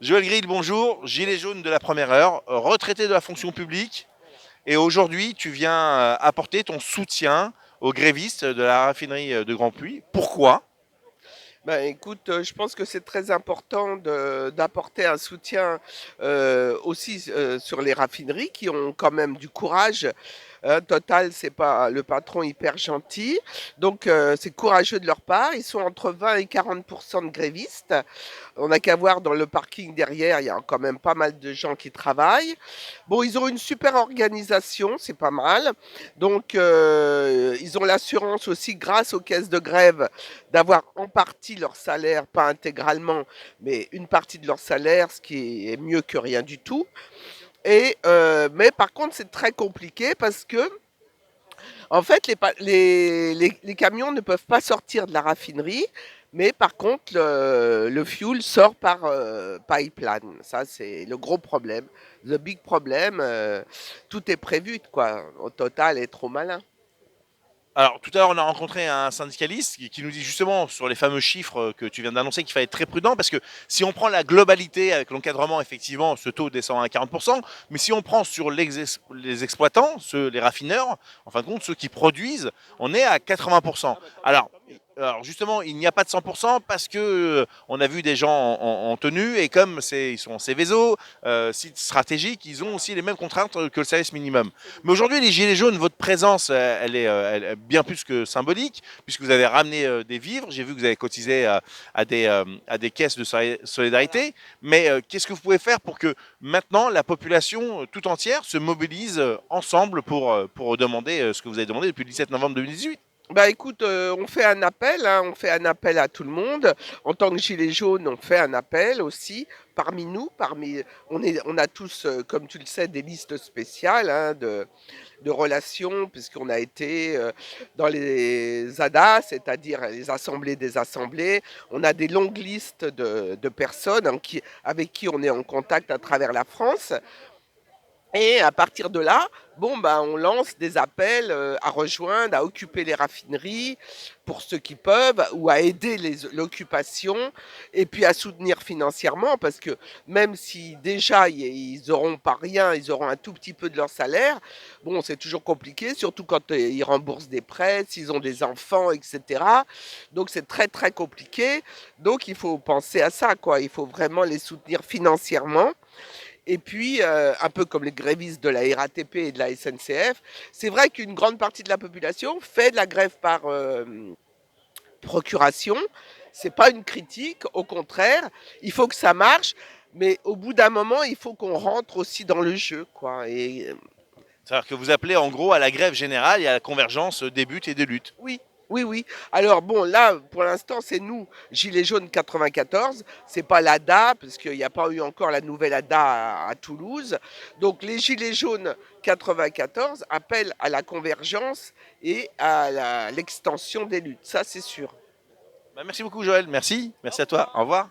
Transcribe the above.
Joël Grill, bonjour. Gilet jaune de la première heure, retraité de la fonction publique. Et aujourd'hui, tu viens apporter ton soutien aux grévistes de la raffinerie de Grand Puy. Pourquoi? Ben, écoute, je pense que c'est très important d'apporter un soutien aussi sur les raffineries qui ont quand même du courage. Total, c'est pas le patron hyper gentil, donc c'est courageux de leur part. Ils sont entre 20 et 40% de grévistes. On n'a qu'à voir dans le parking derrière, il y a quand même pas mal de gens qui travaillent. Bon, ils ont une super organisation, c'est pas mal. Donc, ils ont l'assurance aussi, grâce aux caisses de grève, d'avoir en partie leur salaire, pas intégralement, mais une partie de leur salaire, ce qui est mieux que rien du tout. Mais par contre, c'est très compliqué parce que, en fait, les camions ne peuvent pas sortir de la raffinerie, mais par contre, le fuel sort par pipeline. Ça, c'est le gros problème. The big problem. Tout est prévu, quoi. Au total, est trop malin. Alors, tout à l'heure, on a rencontré un syndicaliste qui nous dit justement sur les fameux chiffres que tu viens d'annoncer qu'il fallait être très prudent parce que si on prend la globalité avec l'encadrement, effectivement, ce taux descend à 40%. Mais si on prend sur les exploitants, les raffineurs, en fin de compte, ceux qui produisent, on est à 80%. Alors justement, il n'y a pas de 100% parce que on a vu des gens en tenue et comme ils sont en Céveso, sites stratégiques, ils ont aussi les mêmes contraintes que le service minimum. Mais aujourd'hui, les Gilets jaunes, votre présence, elle est bien plus que symbolique, puisque vous avez ramené des vivres. J'ai vu que vous avez cotisé à des caisses de solidarité. Mais qu'est-ce que vous pouvez faire pour que maintenant la population tout entière se mobilise ensemble pour demander ce que vous avez demandé depuis le 17 novembre 2018? Bah écoute, on fait un appel, hein, on fait un appel à tout le monde. En tant que gilet jaune, on fait un appel aussi parmi nous, on a tous, comme tu le sais, des listes spéciales hein, de relations, puisqu'on a été dans les ADA, c'est-à-dire les assemblées des assemblées. On a des longues listes de personnes hein, avec qui on est en contact à travers la France. Et à partir de là, bon, bah, on lance des appels à rejoindre, à occuper les raffineries pour ceux qui peuvent, ou à aider l'occupation, et puis à soutenir financièrement, parce que même si déjà ils auront pas rien, ils auront un tout petit peu de leur salaire, bon, c'est toujours compliqué, surtout quand ils remboursent des prêts, s'ils ont des enfants, etc. Donc c'est très très compliqué. Donc il faut penser à ça, quoi. Il faut vraiment les soutenir financièrement et puis, un peu comme les grévistes de la RATP et de la SNCF, c'est vrai qu'une grande partie de la population fait de la grève par procuration. C'est pas une critique, au contraire, il faut que ça marche, mais au bout d'un moment, il faut qu'on rentre aussi dans le jeu, quoi. C'est-à-dire que vous appelez en gros à la grève générale et à la convergence des buts et des luttes. Oui, oui, oui. Alors bon, là, pour l'instant, c'est nous, Gilets jaunes 94. C'est pas l'ADA, parce qu'il n'y a pas eu encore la nouvelle ADA à Toulouse. Donc les Gilets jaunes 94 appellent à la convergence et à l'extension des luttes. Ça, c'est sûr. Bah, merci beaucoup Joël, merci à toi, au revoir.